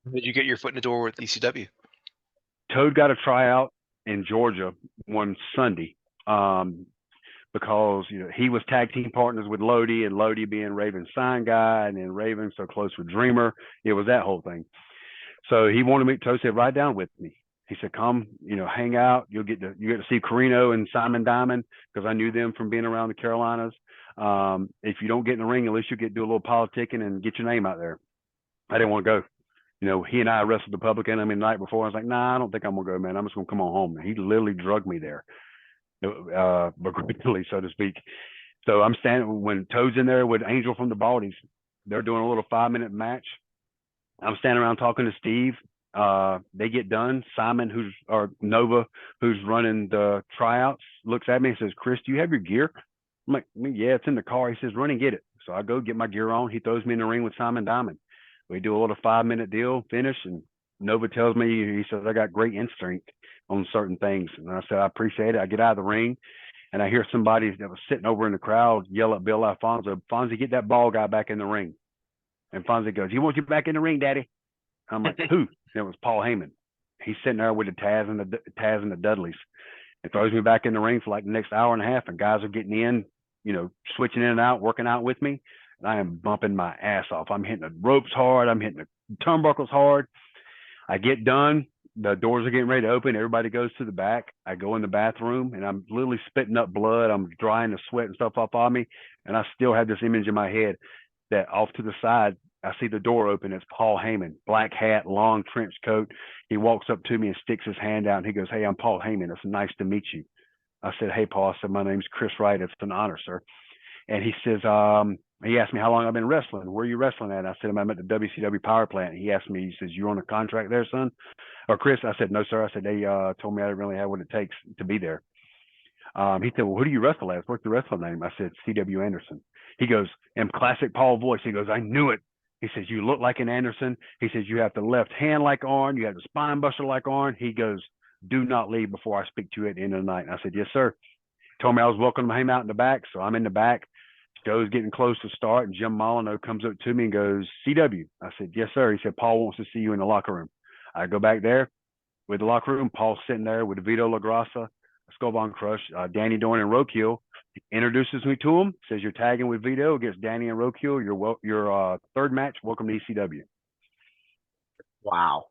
Did you get your foot in the door with ECW? Toad got a tryout in Georgia one Sunday. Um, because he was tag team partners with Lodi, and Lodi being Raven's sign guy, and then Raven so close with Dreamer. It was that whole thing. So he wanted me. Toad said, "Ride down with me." He said, "Come, hang out. You get to see Carino and Simon Diamond because I knew them from being around the Carolinas. If you don't get in the ring, at least you get to do a little politicking and get your name out there." I didn't want to go. He and I wrestled the public enemy the night before. I was like, "Nah, I don't think I'm gonna go, man. I'm just gonna come on home." And he literally drugged me there, begrudgingly, so to speak. So I'm standing when Toad's in there with Angel from the Baldies. They're doing a little 5-minute match. I'm standing around talking to Steve. They get done. Simon, or Nova, who's running the tryouts, looks at me and says, "Chris, do you have your gear?" I'm like, "Yeah, it's in the car." He says, "Run and get it." So I go get my gear on. He throws me in the ring with Simon Diamond. We do a little 5-minute deal, finish, and Nova tells me, he says, "I got great instinct on certain things." And I said, "I appreciate it." I get out of the ring, and I hear somebody that was sitting over in the crowd yell at Bill Alfonso, "Fonzie, get that ball guy back in the ring." And Fonzie goes, "He wants you back in the ring, Daddy." I'm like, "Who?" And it was Paul Heyman. He's sitting there with the Taz and the Dudleys, and throws me back in the ring for like the next hour and a half. And guys are getting in, switching in and out, working out with me. And I am bumping my ass off. I'm hitting the ropes hard. I'm hitting the turnbuckles hard. I get done. The doors are getting ready to open. Everybody goes to the back. I go in the bathroom, and I'm literally spitting up blood. I'm drying the sweat and stuff off on me. And I still have this image in my head that off to the side, I see the door open. It's Paul Heyman, black hat, long trench coat. He walks up to me and sticks his hand out, and he goes, "Hey, I'm Paul Heyman. It's nice to meet you." I said, "Hey, Paul." I said, "My name's Chris Wright. It's an honor, sir." And he says, he asked me how long I've been wrestling. "Where are you wrestling at?" I said, "I'm at the WCW Power Plant." He asked me, he says, "You on a contract there, son?" Or Chris? I said, "No, sir." I said, "They told me I didn't really have what it takes to be there." He said, "Well, who do you wrestle as? What's the wrestler name?" I said, "C.W. Anderson." He goes, in classic Paul voice, he goes, "I knew it." He says, "You look like an Anderson." He says, "You have the left hand like Arn. You have the spine buster like Arn." He goes, "Do not leave before I speak to you at the end of the night." And I said, "Yes, sir." He told me I was welcome to him out in the back. So I'm in the back. Show's getting close to start. And Jim Molyneux comes up to me and goes, "CW." I said, "Yes, sir." He said, "Paul wants to see you in the locker room." I go back there with the locker room. Paul's sitting there with Vito LaGrassa, Skullbone Crush, Danny Dorn, and Rokiel. Introduces me to him. Says, "You're tagging with Vito against Danny and Rokiel. Your third match. Welcome to ECW." Wow.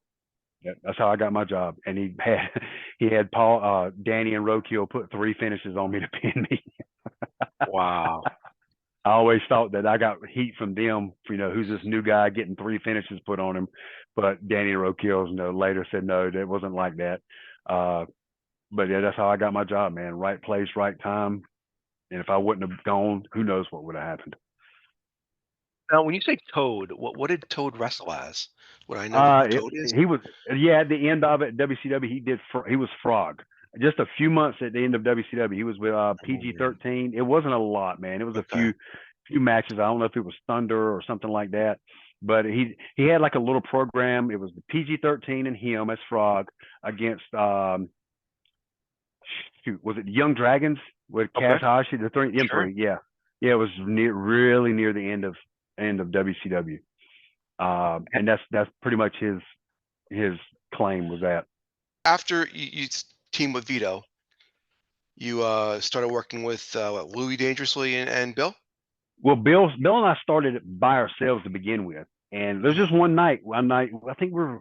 Yeah, that's how I got my job. And he had Paul, Danny, and Rokiel put 3 finishes on me to pin me. Wow. I always thought that I got heat from them. Who's this new guy getting 3 finishes put on him? But Danny and Rokiel, later said no, that wasn't like that. But yeah, that's how I got my job, man. Right place, right time. And if I wouldn't have gone, who knows what would have happened. Now, when you say Toad, what did Toad wrestle as? Would I know who Toad is? He was, yeah, at the end of it, WCW, he was Frog. Just a few months at the end of WCW, he was with Mm, PG-13. It wasn't a lot, man. It was a okay. few matches. I don't know if it was Thunder or something like that, but he had like a little program. It was the PG-13 and him as Frog against shoot, was it Young Dragons with Okay. Kaz Hashi, them Sure. three? Yeah, yeah. It was really near the end of WCW, and that's pretty much his claim was that. After you teamed with Vito, you started working with Louis Dangerously and Bill. Well, Bill and I started it by ourselves to begin with, and there's just one night. I think we're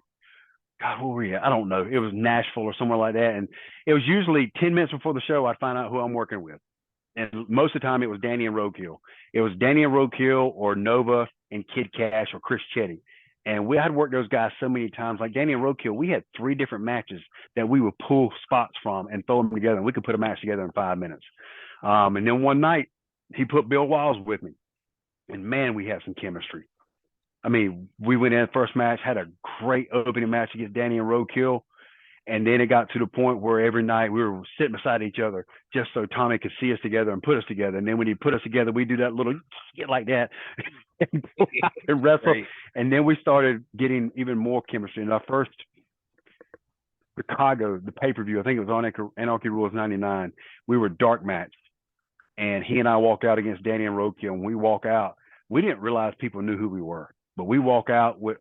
God, where were we at? I don't know. It was Nashville or somewhere like that, and it was usually 10 minutes before the show I'd find out who I'm working with. And most of the time it was Danny and Roadkill. It was Danny and Roadkill or Nova and Kid Cash or Chris Chetty. And we had worked those guys so many times. Like Danny and Roadkill, we had 3 different matches that we would pull spots from and throw them together, and we could put a match together in 5 minutes. And then one night he put Bill Wiles with me, and man, we had some chemistry. I mean, we went in first match, had a great opening match against Danny and Roadkill. And then it got to the point where every night we were sitting beside each other just so Tommy could see us together and put us together. And then when he put us together, we do that little skit like that and wrestle. Right. And then we started getting even more chemistry. In our first Chicago, the pay-per-view, I think it was on Anarchy Rules 99, we were dark match. And he and I walked out against Danny and Rokia. And we walk out, we didn't realize people knew who we were. But we walk out with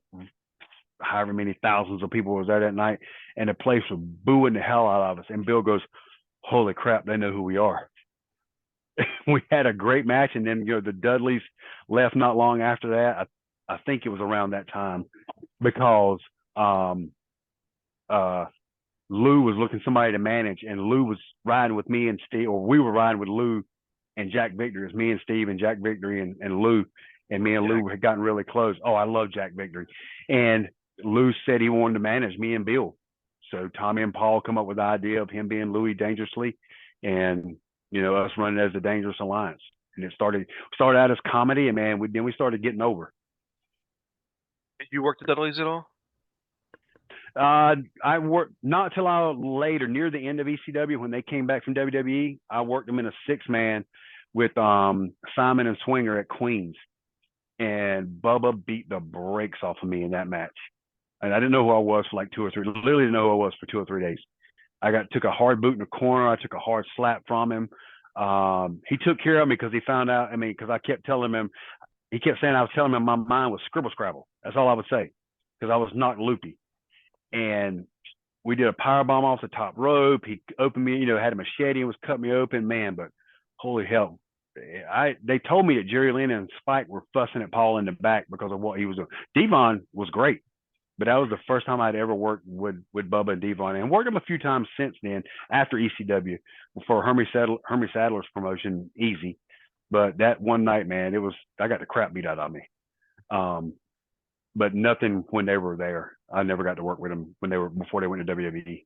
however many thousands of people was there that night, and the place was booing the hell out of us. And Bill goes, "Holy crap, they know who we are." We had a great match, and then the Dudleys left not long after that. I think it was around that time because Lou was looking somebody to manage, and Lou was riding with me and Steve, or we were riding with Lou and Jack Victory. It was me and Steve and Jack Victory and Lou, and me and Lou had gotten really close. Oh, I love Jack Victory, and Lou said he wanted to manage me and Bill. So Tommy and Paul come up with the idea of him being Louis Dangerously, and us running as the Dangerous Alliance. And it started out as comedy, and man, then we started getting over. Did you work the Dudleys at all? I worked not till later, near the end of ECW, when they came back from WWE. I worked them in a 6-man with Simon and Swinger at Queens, and Bubba beat the brakes off of me in that match. And I didn't know who I was for like 2 or 3. Literally didn't know who I was for 2 or 3 days. I took a hard boot in the corner. I took a hard slap from him. He took care of me because he found out. I mean, because I kept telling him. He kept saying I was telling him my mind was scribble scrabble. That's all I would say, because I was not loopy. And we did a power bomb off the top rope. He opened me, had a machete and was cutting me open, man. But holy hell, they told me that Jerry Lynn and Spike were fussing at Paul in the back because of what he was doing. Devon was great, but that was the first time I'd ever worked with Bubba and Devon, and worked him a few times since then after ECW for Hermie Sadler's promotion, Easy. But that one night, man, I got the crap beat out of me. But nothing when they were there. I never got to work with them before they went to WWE.